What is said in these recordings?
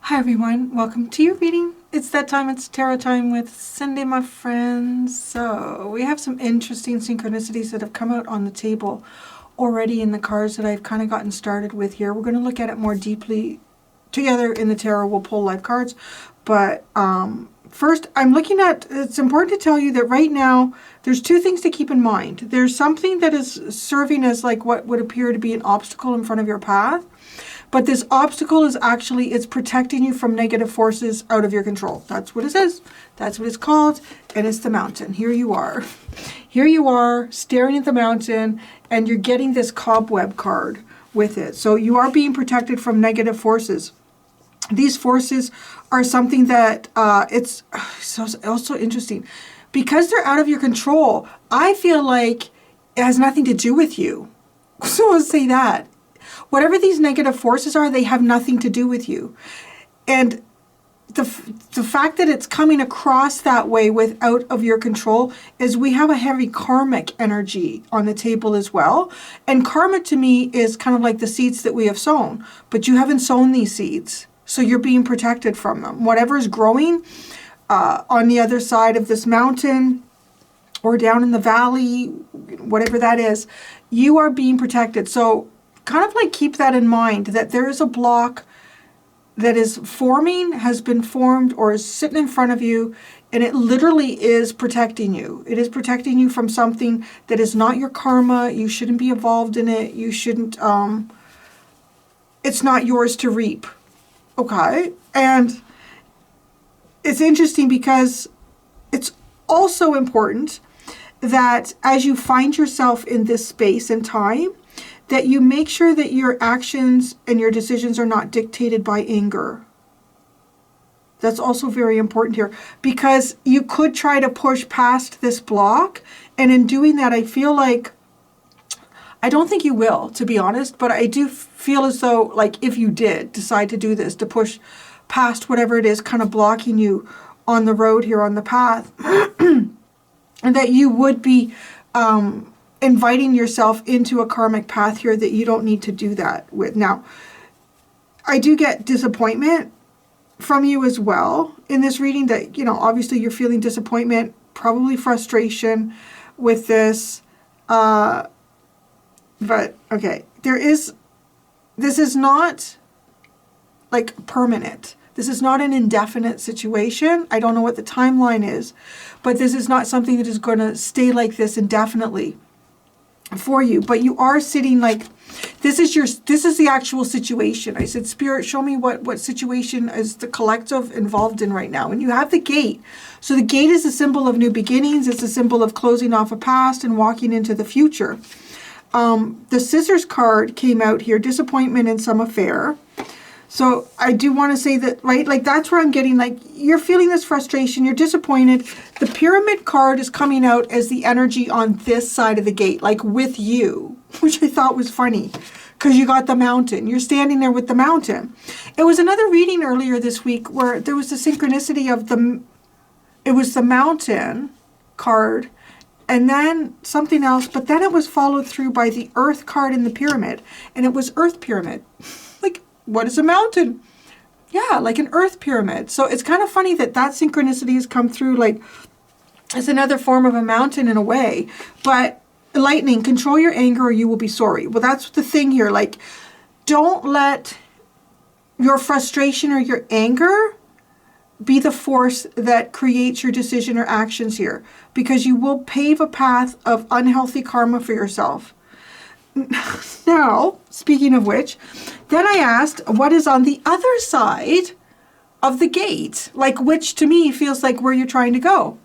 Hi everyone, welcome to your reading. It's that time, it's tarot time with Cindy, my friends. So we have some interesting synchronicities that have come out on the table already in the cards that I've kind of gotten started with here. We're going to look at it more deeply together in the tarot. We'll pull live cards. But first, I'm looking at, it's important to tell you that right now, there's two things to keep in mind. There's something that is serving as like what would appear to be an obstacle in front of your path. But this obstacle is actually, it's protecting you from negative forces out of your control. That's what it says. That's what it's called. And it's the mountain. Here you are. Here you are staring at the mountain and you're getting this cobweb card with it. So you are being protected from negative forces. These forces are something that it's also interesting. Because they're out of your control, I feel like it has nothing to do with you. So I'll say that. Whatever these negative forces are, they have nothing to do with you. And the fact that it's coming across that way without of your control is we have a heavy karmic energy on the table as well. And karma to me is kind of like the seeds that we have sown. But you haven't sown these seeds. So you're being protected from them. Whatever is growing on the other side of this mountain or down in the valley, whatever that is, you are being protected. So kind of like keep that in mind, that there is a block that is forming, has been formed, or is sitting in front of you, and it literally is protecting you. It is protecting you from something that is not your karma. You shouldn't be involved in it. You shouldn't, it's not yours to reap. Okay? And it's interesting because it's also important that as you find yourself in this space and time, that you make sure that your actions and your decisions are not dictated by anger. That's also very important here, because you could try to push past this block, and in doing that, I feel like, I don't think you will, to be honest, but I do feel as though, like, if you did decide to do this, to push past whatever it is kind of blocking you on the road here, on the path, and that you would be inviting yourself into a karmic path here that you don't need to do that with. Now, I do get disappointment from you as well in this reading, that, you know, obviously you're feeling disappointment, probably frustration with this. But, okay, this is not like permanent. This is not an indefinite situation. I don't know what the timeline is, but this is not something that is going to stay like this indefinitely for you. But you are sitting like, this is the actual situation. I said, Spirit, show me what situation is the collective involved in right now. And you have the gate. So the gate is a symbol of new beginnings. It's a symbol of closing off a past and walking into the future. The Scissors card came out here, disappointment in some affair. So I do want to say that, right, like that's where I'm getting, like, you're feeling this frustration, you're disappointed. The Pyramid card is coming out as the energy on this side of the gate, like with you, which I thought was funny because you got the mountain. You're standing there with the mountain. It was another reading earlier this week where there was the synchronicity of it was the mountain card and then something else, but then it was followed through by the Earth card in the Pyramid, and it was Earth Pyramid. Like, what is a mountain? Yeah, like an earth pyramid. So it's kind of funny that synchronicity has come through, like it's another form of a mountain in a way. But lightning, control your anger or you will be sorry. Well, that's the thing here. Like, don't let your frustration or your anger be the force that creates your decision or actions here, because you will pave a path of unhealthy karma for yourself. Now, speaking of which, then I asked, what is on the other side of the gate? Like, which to me feels like where you're trying to go.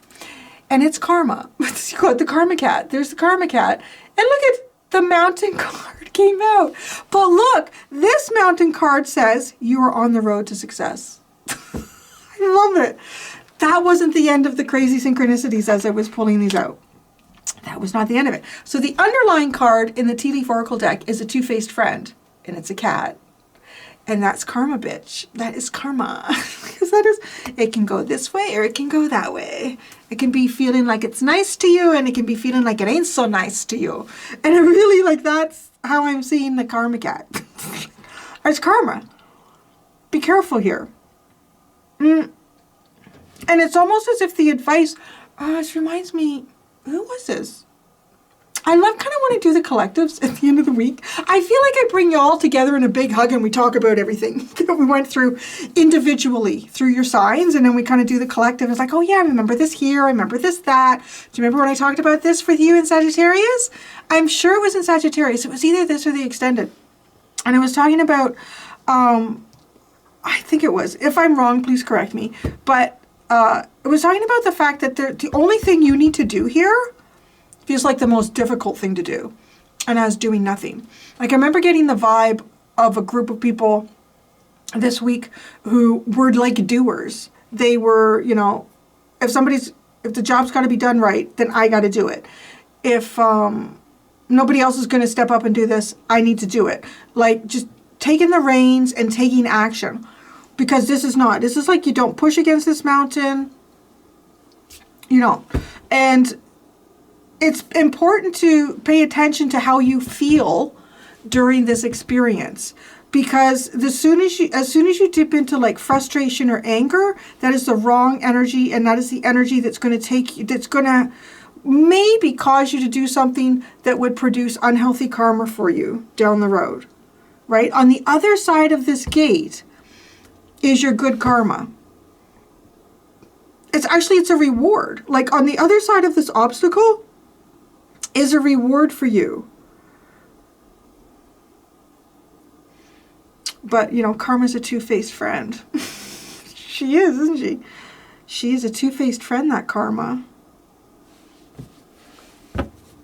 And it's karma. You got the karma cat. There's the karma cat. And look at the mountain card came out. But look, this mountain card says you are on the road to success. I love it. That wasn't the end of the crazy synchronicities as I was pulling these out. That was not the end of it. So the underlying card in the Tea Leaf Oracle deck is a two-faced friend, and it's a cat. And that's karma, bitch. That is karma. Because it can go this way or it can go that way. It can be feeling like it's nice to you, and it can be feeling like it ain't so nice to you. And I really, like, that's how I'm seeing the karma cat. It's karma. Be careful here. Mm. And it's almost as if the advice, this reminds me, who was this? I love kind of when I do the collectives at the end of the week. I feel like I bring you all together in a big hug and we talk about everything that we went through individually through your signs, and then we kind of do the collective. It's like, oh yeah, I remember this here, I remember this, that. Do you remember when I talked about this for you in Sagittarius? I'm sure it was in Sagittarius. It was either this or the extended. And I was talking about, I think it was, if I'm wrong, please correct me, but it was talking about the fact that the only thing you need to do here feels like the most difficult thing to do, and as doing nothing. Like, I remember getting the vibe of a group of people this week who were like doers. They were, you know, if the job's got to be done right, then I got to do it. If nobody else is going to step up and do this, I need to do it. Like, just taking the reins and taking action. Because this is like, you don't push against this mountain. You don't. And it's important to pay attention to how you feel during this experience, because as soon as you dip into like frustration or anger, that is the wrong energy, and that is the energy that's going to maybe cause you to do something that would produce unhealthy karma for you down the road, right? On the other side of this gate is your good karma. It's a reward. Like, on the other side of this obstacle is a reward for you. But, you know, karma's a two-faced friend. She is, isn't she? She is a two-faced friend, that karma.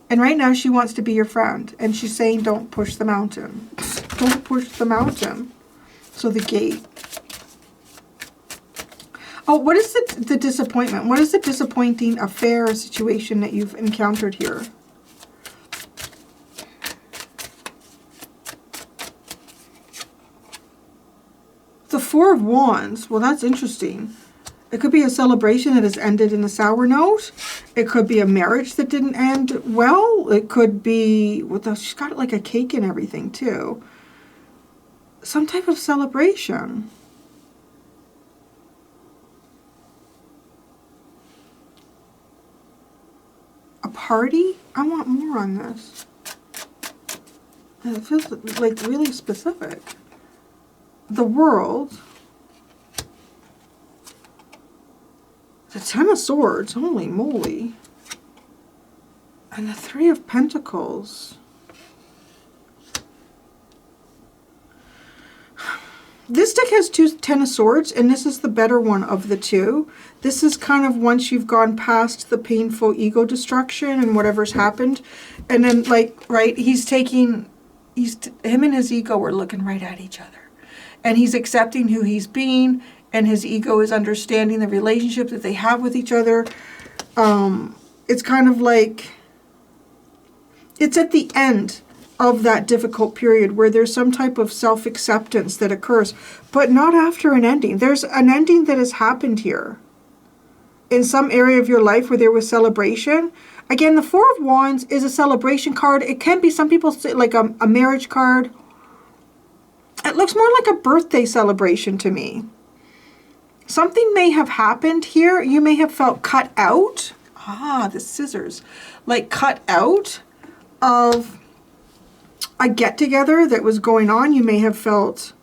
And right now she wants to be your friend. And she's saying, don't push the mountain. Don't push the mountain. So the gate. Oh, what is the disappointment? What is the disappointing affair or situation that you've encountered here? The Four of Wands. Well, that's interesting. It could be a celebration that has ended in a sour note. It could be a marriage that didn't end well. It could be, she's got like a cake and everything too. Some type of celebration. A party? I want more on this. It feels like really specific. The World. The Ten of Swords. Holy moly. And the Three of Pentacles. This deck has two Ten of Swords, and this is the better one of the two. This is kind of once you've gone past the painful ego destruction and whatever's happened. And then, like, right, him and his ego are looking right at each other. And he's accepting who he's being, and his ego is understanding the relationship that they have with each other. It's kind of like, it's at the end of that difficult period where there's some type of self-acceptance that occurs, but not after an ending. There's an ending that has happened here in some area of your life where there was celebration. Again, the Four of Wands is a celebration card. It can be, some people say, like a marriage card. It looks more like a birthday celebration to me. Something may have happened here. You may have felt cut out. The scissors. Like cut out of a get-together that was going on. You may have felt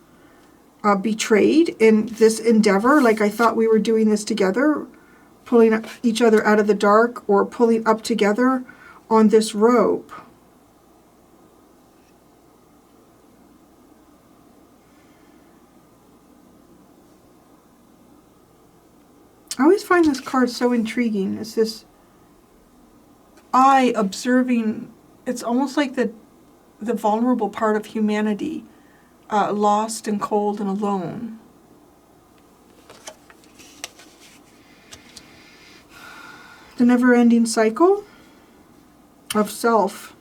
betrayed in this endeavor. Like, I thought we were doing this together. Pulling each other out of the dark, or pulling up together on this rope. I always find this card so intriguing. It's this eye observing. It's almost like the vulnerable part of humanity, lost and cold and alone. The never-ending cycle of self.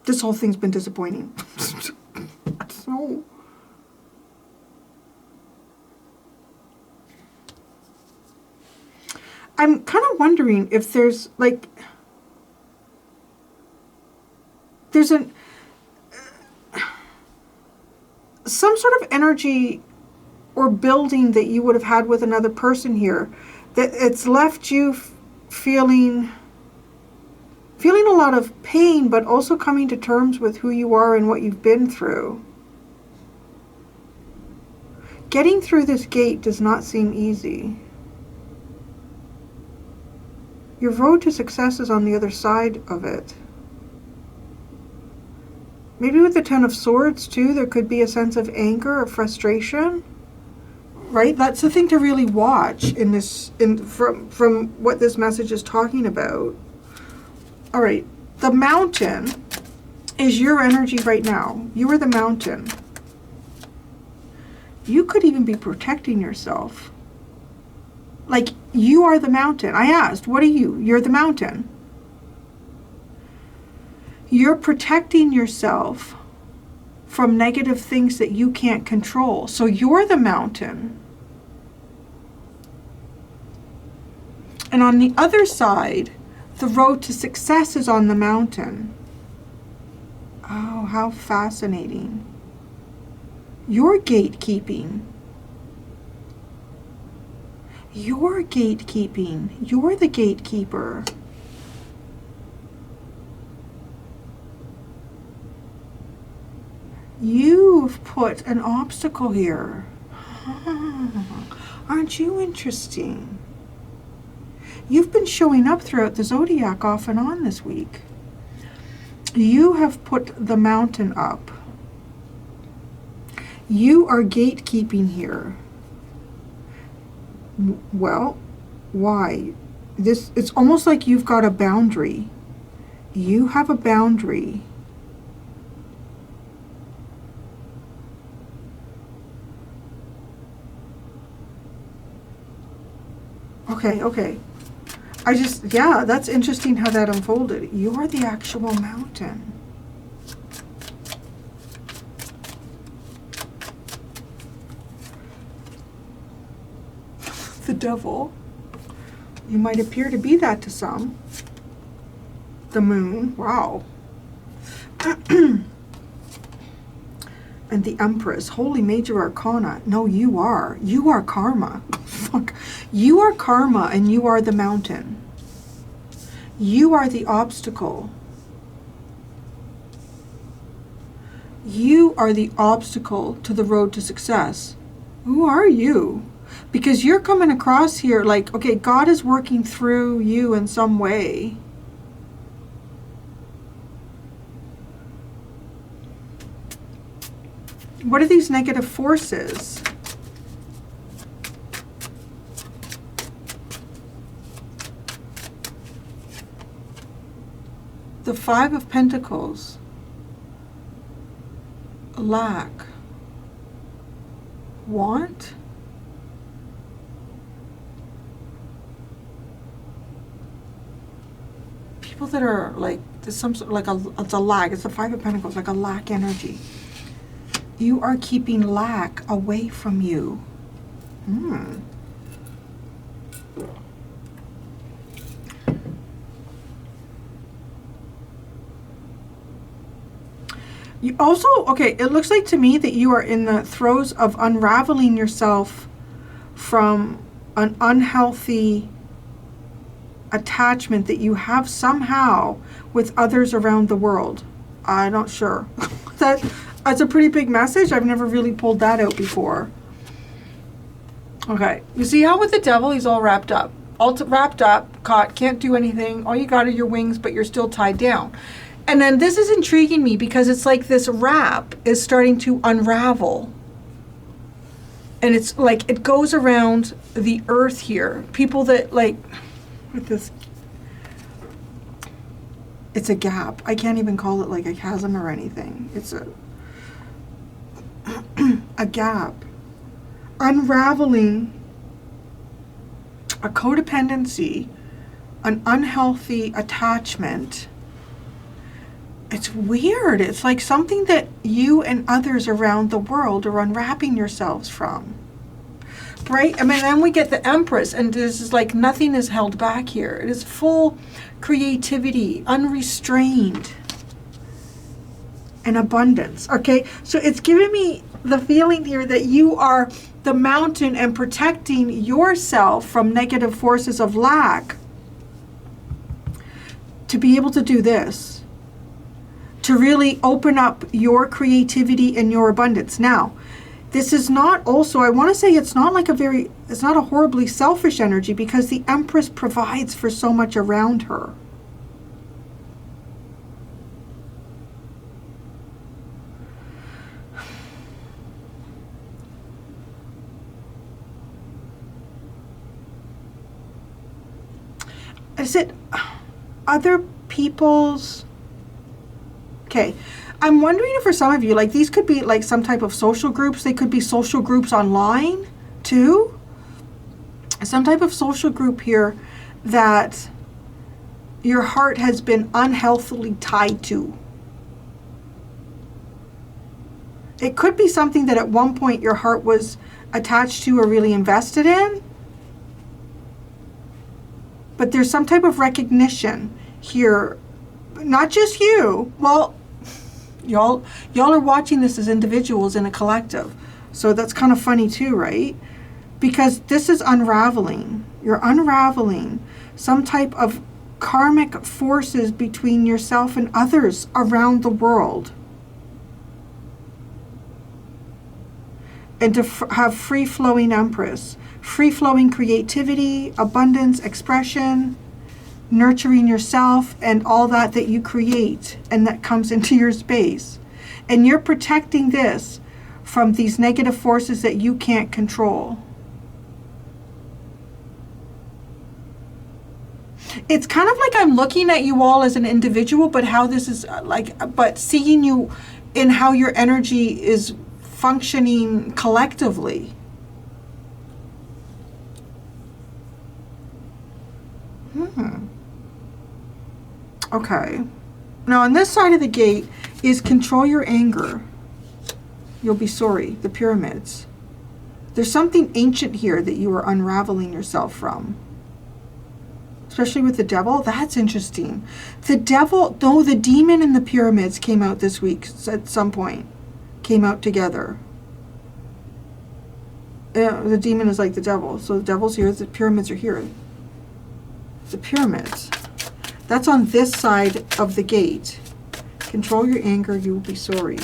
This whole thing's been disappointing. So... I'm kind of wondering if there's like, there's some sort of energy or building that you would have had with another person here, that it's left you feeling a lot of pain, but also coming to terms with who you are and what you've been through. Getting through this gate does not seem easy. Your road to success is on the other side of it. Maybe with the Ten of Swords too, there could be a sense of anger or frustration. Right? That's the thing to really watch in this, from what this message is talking about. All right, the mountain is your energy right now. You are the mountain. You could even be protecting yourself. Like, you are the mountain. I asked, what are you? You're the mountain. You're protecting yourself from negative things that you can't control. So you're the mountain. And on the other side, the road to success is on the mountain. Oh, how fascinating. You're gatekeeping. You're gatekeeping. You're the gatekeeper. You've put an obstacle here. Aren't you interesting? You've been showing up throughout the zodiac off and on this week. You have put the mountain up. You are gatekeeping here. Well, why? It's almost like you've got a boundary. You have a boundary. Okay. Yeah, that's interesting how that unfolded. You're the actual mountain. The devil. You might appear to be that to some. The moon. Wow. And the Empress. Holy Major Arcana. No, you are. You are karma. Fuck. You are karma and you are the mountain. You are the obstacle. You are the obstacle to the road to success. Who are you? Because you're coming across here like, okay, God is working through you in some way. What are these negative forces? The Five of Pentacles. Lack. Want. People that are like, there's some sort like it's a lack. It's the Five of Pentacles, like a lack energy. You are keeping lack away from you. You also, okay, it looks like to me that you are in the throes of unraveling yourself from an unhealthy attachment that you have somehow with others around the world. I'm not sure. That's a pretty big message. I've never really pulled that out before. Okay, you see how with the devil he's all wrapped up. All wrapped up, caught, can't do anything. All you got are your wings, but you're still tied down. And then this is intriguing me because it's like this wrap is starting to unravel. And it's like it goes around the earth here. People that like, with this, it's a gap. I can't even call it like a chasm or anything. It's a gap. Unraveling a codependency, an unhealthy attachment. It's weird. It's like something that you and others around the world are unwrapping yourselves from. Right? I mean, then we get the Empress, and this is like nothing is held back here. It is full creativity, unrestrained, and abundance. Okay? So it's giving me the feeling here that you are the mountain and protecting yourself from negative forces of lack, to be able to do this, to really open up your creativity and your abundance. Now, this is not also, I want to say it's not like it's not a horribly selfish energy, because the Empress provides for so much around her. Is it other people's... Okay, I'm wondering if for some of you, like, these could be like some type of social groups. They could be social groups online too. Some type of social group here that your heart has been unhealthily tied to. It could be something that at one point your heart was attached to or really invested in. But there's some type of recognition here, not just you. Well, y'all are watching this as individuals in a collective. So that's kind of funny too, right? Because this is unraveling. You're unraveling some type of karmic forces between yourself and others around the world. And to have free-flowing Empress. Free-flowing creativity, abundance, expression, nurturing yourself, and all that you create and that comes into your space. And you're protecting this from these negative forces that you can't control. It's kind of like I'm looking at you all as an individual, but how this is but seeing you in how your energy is functioning collectively. Okay. Now on this side of the gate is control your anger. You'll be sorry. The pyramids. There's something ancient here that you are unraveling yourself from. Especially with the devil. That's interesting. The devil, though, the demon and the pyramids came out this week at some point. Came out together. The demon is like the devil. So the devil's here. The pyramids are here. The pyramids. That's on this side of the gate. Control your anger, you will be sorry.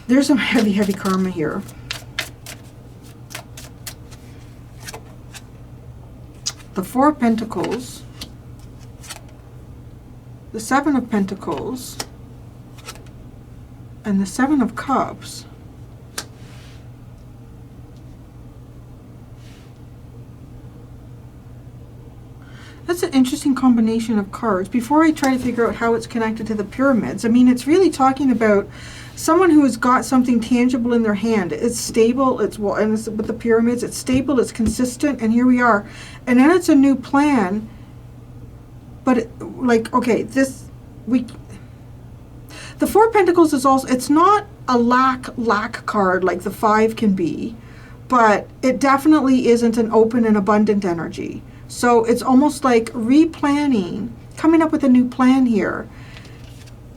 There's some heavy, heavy karma here. The Four of Pentacles. The Seven of Pentacles. And the Seven of Cups. That's an interesting combination of cards. Before I try to figure out how it's connected to the pyramids, I mean, it's really talking about someone who has got something tangible in their hand. It's stable, and it's, with the pyramids, it's stable, it's consistent, and here we are. And then it's a new plan, but okay, the Four of Pentacles is also, it's not a lack card like the Five can be, but it definitely isn't an open and abundant energy. So it's almost like replanning, coming up with a new plan here.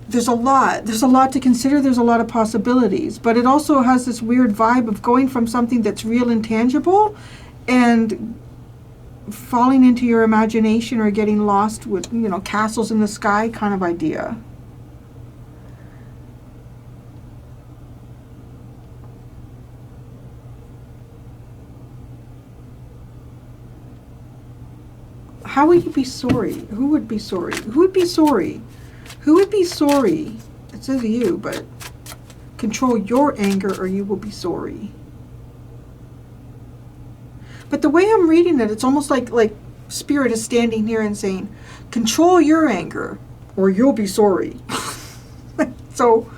There's a lot to consider. There's a lot of possibilities, but it also has this weird vibe of going from something that's real and tangible and falling into your imagination or getting lost with, castles in the sky kind of idea. How would you be sorry? Who would be sorry? Who would be sorry? Who would be sorry? It says you, but control your anger or you will be sorry. But the way I'm reading it, it's almost like Spirit is standing here and saying, control your anger or you'll be sorry. So,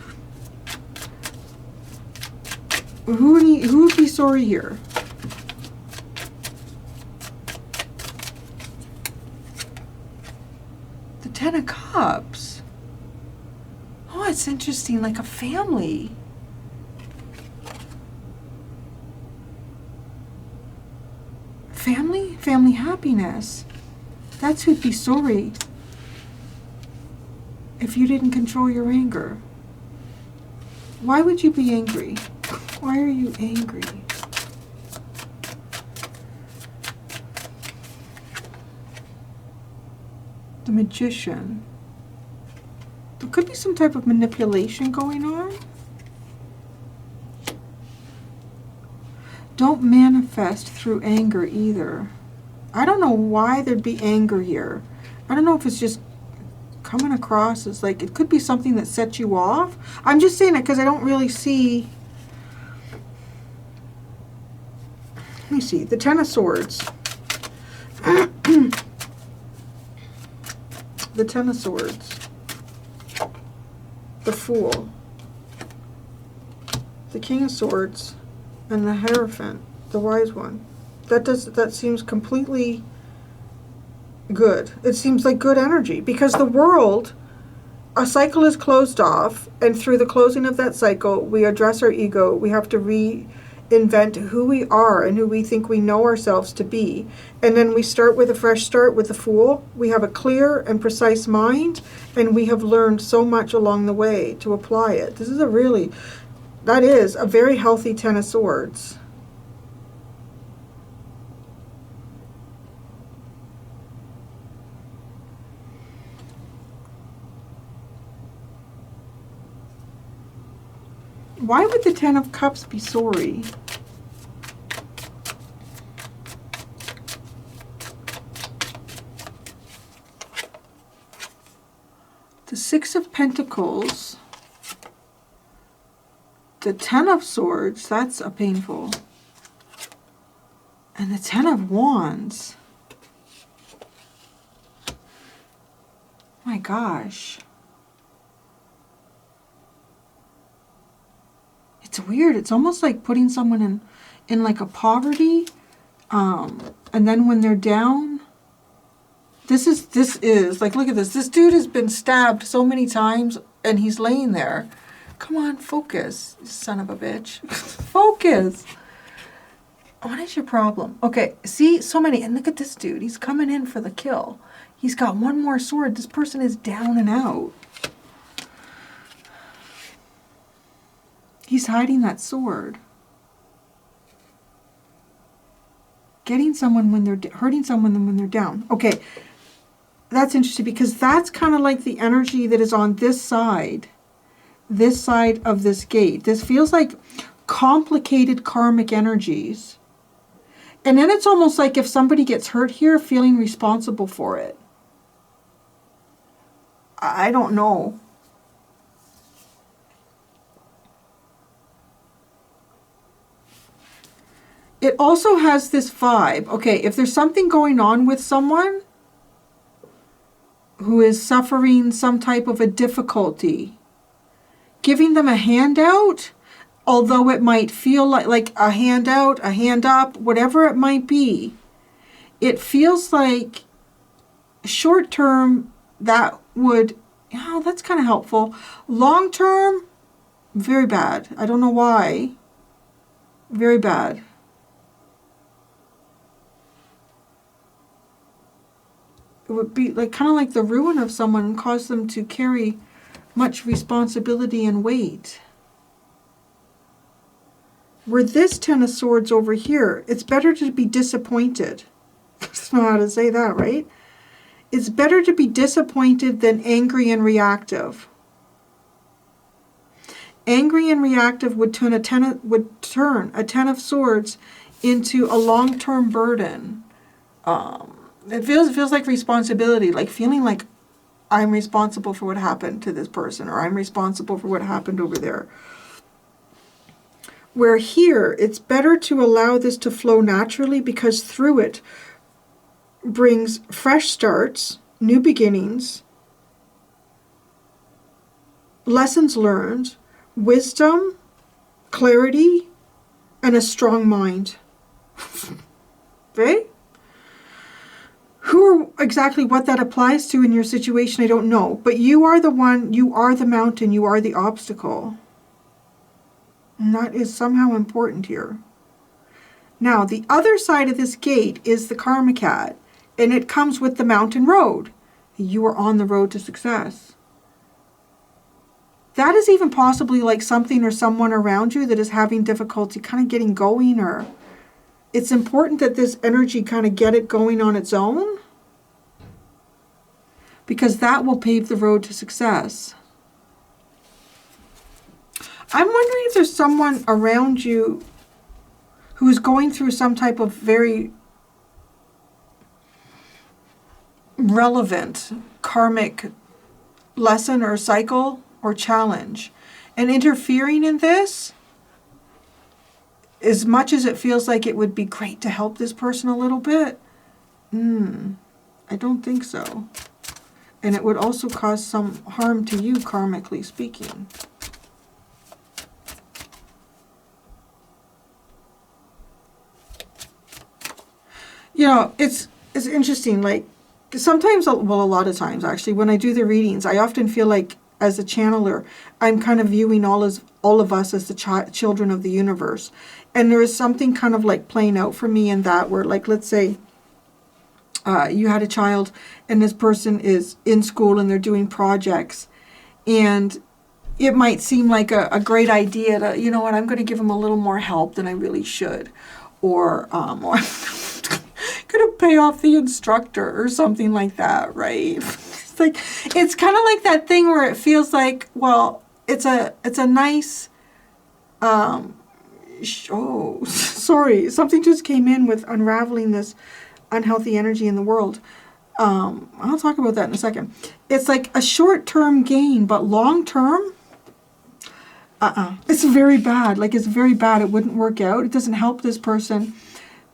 who would be sorry here? Ten of Cups. Oh, it's interesting, like a family. Family happiness. That's who'd be sorry if you didn't control your anger. Why would you be angry? Why are you angry? The Magician. There could be some type of manipulation going on. Don't manifest through anger either. I don't know why there'd be anger here. I don't know if it's just coming across as like, it could be something that sets you off. I'm just saying it because I don't really see. Let me see. The Ten of Swords. The Ten of Swords. The Fool. The King of Swords. And the Hierophant. The Wise One. That seems completely good. It seems like good energy. Because the world, a cycle is closed off. And through the closing of that cycle, we address our ego. We have to reinvent who we are and who we think we know ourselves to be. And then we start with a fresh start with the Fool. We have a clear and precise mind, and we have learned so much along the way to apply it. That is a very healthy Ten of Swords. Why would the Ten of Cups be sorry? The Six of Pentacles. The Ten of Swords, that's a painful. And the Ten of Wands. My gosh. It's weird. It's almost like putting someone in like a poverty. And then when they're down, this is like, look at this. This dude has been stabbed so many times and he's laying there. Come on, focus, son of a bitch. Focus. What is your problem? Okay, see, so many. And look at this dude. He's coming in for the kill. He's got one more sword. This person is down and out. He's hiding that sword. Getting someone when they're hurting someone when they're down. Okay, that's interesting because that's kind of like the energy that is on this side of this gate. This feels like complicated karmic energies. And then it's almost like if somebody gets hurt here, feeling responsible for it. I don't know. It also has this vibe. Okay, if there's something going on with someone who is suffering some type of a difficulty, giving them a handout, although it might feel like a handout, a hand up, whatever it might be, it feels like short term that would, that's kind of helpful. Long term, very bad. I don't know why. Very bad. It would be like kind of like the ruin of someone and cause them to carry much responsibility and weight. Where this Ten of Swords over here, it's better to be disappointed. I don't know how to say that, right? It's better to be disappointed than angry and reactive. Angry and reactive would turn a Ten of Swords into a long-term burden. It feels like responsibility, like feeling like I'm responsible for what happened to this person, or I'm responsible for what happened over there. Where here, it's better to allow this to flow naturally because through it brings fresh starts, new beginnings, lessons learned, wisdom, clarity, and a strong mind. Right? Exactly what that applies to in your situation, I don't know. But you are the one, you are the mountain, you are the obstacle. And that is somehow important here. Now, the other side of this gate is the Karma Cat, and it comes with the mountain road. You are on the road to success. that is even possibly like something or someone around you that is having difficulty kind of getting going, or it's important that this energy kind of get it going on its own, because that will pave the road to success. I'm wondering if there's someone around you who's going through some type of very relevant karmic lesson or cycle or challenge. And interfering in this, as much as it feels like it would be great to help this person a little bit, I don't think so. And it would also cause some harm to you, karmically speaking. You know, it's interesting, like, sometimes, well, a lot of times, actually, when I do the readings, I often feel like, as a channeler, I'm kind of viewing all of us as the children of the universe. And there is something kind of like playing out for me in that, where, like, let's say you had a child and this person is in school and they're doing projects, and it might seem like a great idea to, you know what, I'm going to give them a little more help than I really should. Or I'm going to pay off the instructor or something like that, right? It's kind of like that thing where it feels like, well, it's a nice, sorry, something just came in with unraveling this unhealthy energy in the world. I'll talk about that in a second. It's like a short-term gain, but long-term, it's very bad. Like, it's very bad. It wouldn't work out. It doesn't help this person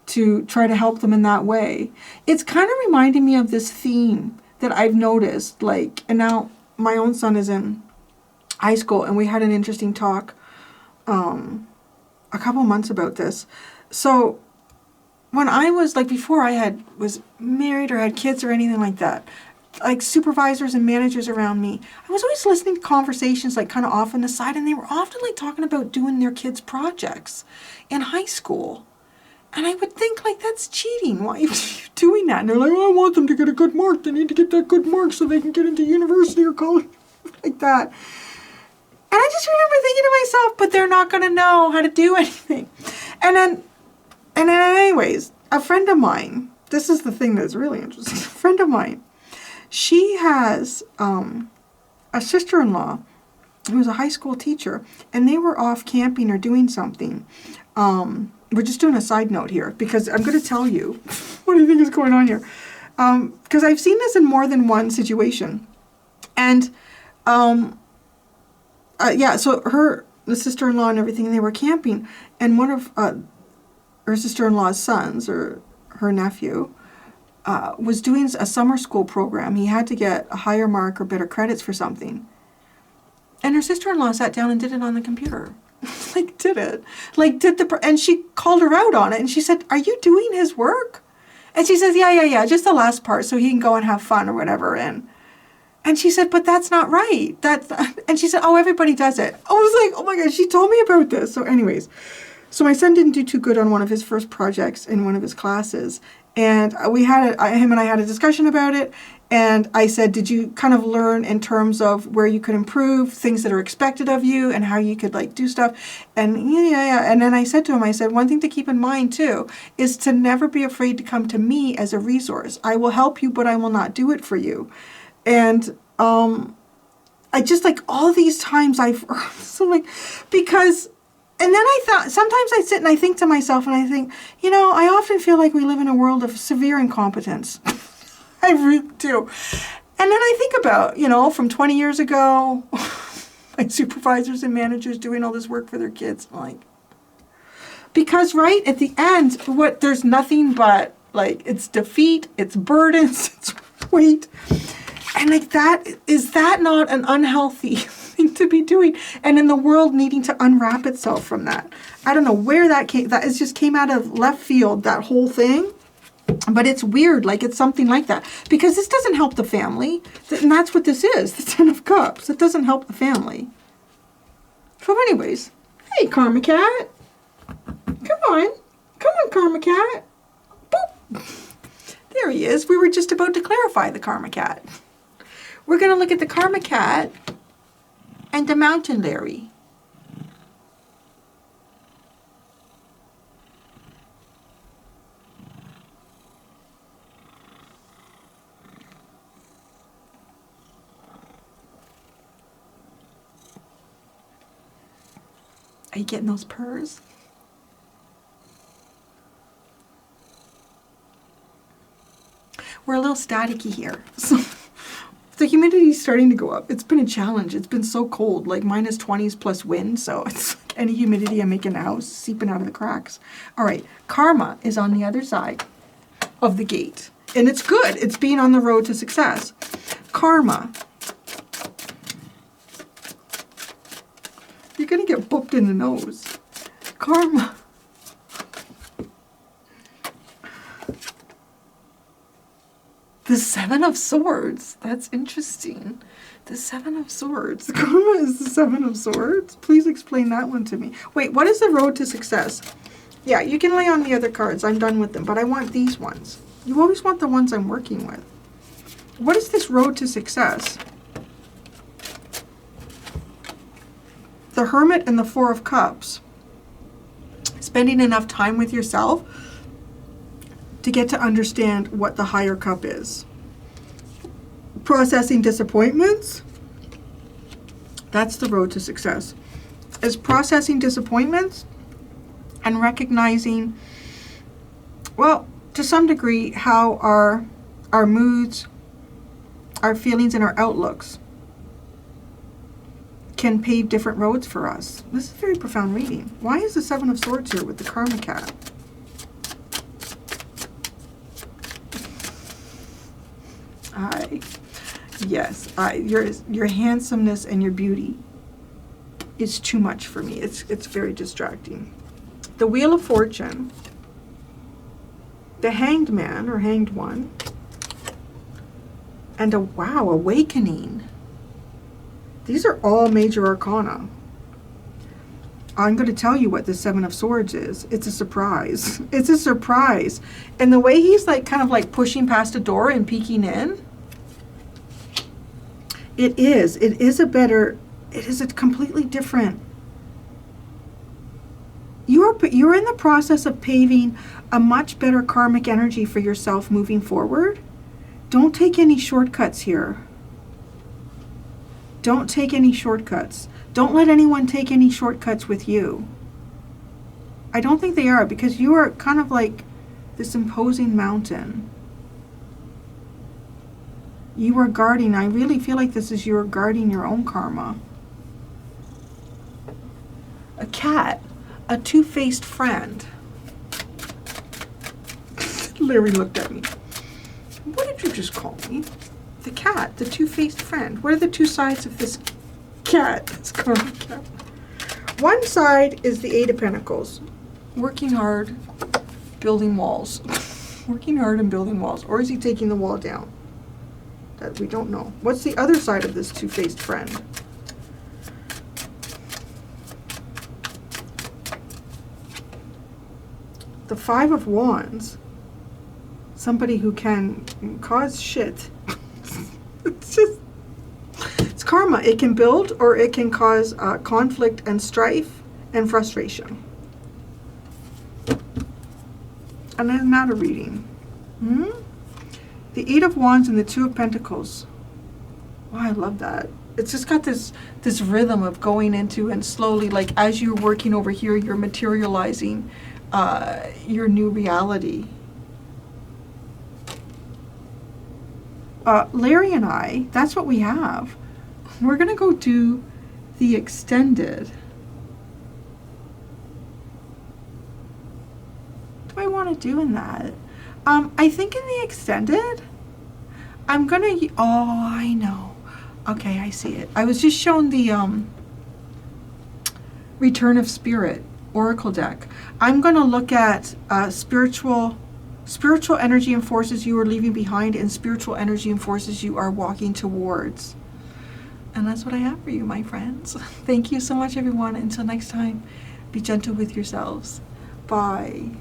to try to help them in that way. It's kind of reminding me of this theme that I've noticed, like, and now my own son is in high school, and we had an interesting talk a couple months about this. So when I was, like, before I was married or had kids or anything like that, like, supervisors and managers around me, I was always listening to conversations, like, kind of off on the side, and they were often, like, talking about doing their kids' projects in high school. And I would think, like, that's cheating. Why are you doing that? And they're like, oh, I want them to get a good mark. They need to get that good mark so they can get into university or college, like that. And I just remember thinking to myself, but they're not going to know how to do anything. And then anyways, a friend of mine, this is the thing that's really interesting. A friend of mine, she has a sister-in-law who was a high school teacher, and they were off camping or doing something. We're just doing a side note here, because I'm going to tell you what I think is going on here. Because I've seen this in more than one situation. And, so the sister-in-law and everything, they were camping, and one of her sister-in-law's sons, or her nephew, was doing a summer school program. He had to get a higher mark or better credits for something. And her sister-in-law sat down and did it on the computer. And she called her out on it, and she said, are you doing his work? And she says, yeah, just the last part so he can go and have fun or whatever. And she said, but that's not right. And she said, oh, everybody does it. I was like, oh my gosh, she told me about this. So anyways, so my son didn't do too good on one of his first projects in one of his classes. And him and I had a discussion about it. And I said, did you kind of learn in terms of where you could improve, things that are expected of you, and how you could, like, do stuff? And yeah. And then I said to him, I said, one thing to keep in mind too is to never be afraid to come to me as a resource. I will help you, but I will not do it for you. And I just, like, all these times so, like, because, and then I thought, sometimes I sit and I think to myself and I think, you know, I often feel like we live in a world of severe incompetence. I really do. And then I think about, you know, from 20 years ago, like, supervisors and managers doing all this work for their kids. I'm like, because, right, at the end, there's nothing but, like, it's defeat, it's burdens, it's weight. And, like, is that not an unhealthy thing to be doing? And in the world needing to unwrap itself from that. I don't know where that came, that just came out of left field, that whole thing. But it's weird, like, it's something like that. Because this doesn't help the family. And that's what this is, the Ten of Cups. It doesn't help the family. So anyways, hey, Karma Cat. Come on, Karma Cat. Boop. There he is. We were just about to clarify the Karma Cat. We're going to look at the Karma Cat And the Mountain Larry. Are you getting those purrs? We're a little staticky here. So the humidity is starting to go up. It's been a challenge. It's been so cold, like minus 20s plus wind. So it's like any humidity I make in the house seeping out of the cracks. All right, karma is on the other side of the gate. And it's good. It's being on the road to success. Karma. You're going to get booped in the nose. Karma. The Seven of Swords. That's interesting. The Seven of Swords. Karma is the Seven of Swords? Please explain that one to me. Wait, what is the road to success? Yeah, you can lay on the other cards. I'm done with them, but I want these ones. You always want the ones I'm working with. What is this road to success? The Hermit and the Four of Cups. Spending enough time with yourself to get to understand what the higher cup is. Processing disappointments. That's the road to success. Is processing disappointments and recognizing, well, to some degree, how our moods, our feelings, and our outlooks can pave different roads for us. This is a very profound reading. Why is the Seven of Swords here with the Karma Cat? Yes, your handsomeness and your beauty is too much for me. It's very distracting. The Wheel of Fortune, the Hanged Man or Hanged One, and a wow, Awakening. These are all major arcana. I'm going to tell you what the Seven of Swords is. It's a surprise. It's a surprise. And the way he's like kind of like pushing past a door and peeking in, it is a completely different. You're in the process of paving a much better karmic energy for yourself moving forward. Don't take any shortcuts here. Don't take any shortcuts. Don't let anyone take any shortcuts with you. I don't think they are, because you are kind of like this imposing mountain. You are guarding. I really feel like this is you are guarding your own karma. A cat, a two-faced friend. Larry looked at me. What did you just call me? The cat, the two-faced friend. What are the two sides of this cat? It's karma cat. One side is the Eight of Pentacles. Working hard, building walls. Working hard and building walls. Or is he taking the wall down? That we don't know. What's the other side of this two-faced friend? The Five of Wands. Somebody who can cause shit. It's karma. It can build or it can cause conflict and strife and frustration. And isn't that a reading? The Eight of Wands and the Two of Pentacles. Oh, I love that. It's just got this rhythm of going into, and slowly, like as you're working over here, you're materializing your new reality. Larry and I, that's what we have. We're going to go do the extended. What do I want to do in that? I think in the extended, I'm going to... Oh, I know. Okay, I see it. I was just shown the Return of Spirit Oracle deck. I'm going to look at spiritual energy and forces you are leaving behind, and spiritual energy and forces you are walking towards. And that's what I have for you, my friends. Thank you so much, everyone. Until next time, be gentle with yourselves. Bye.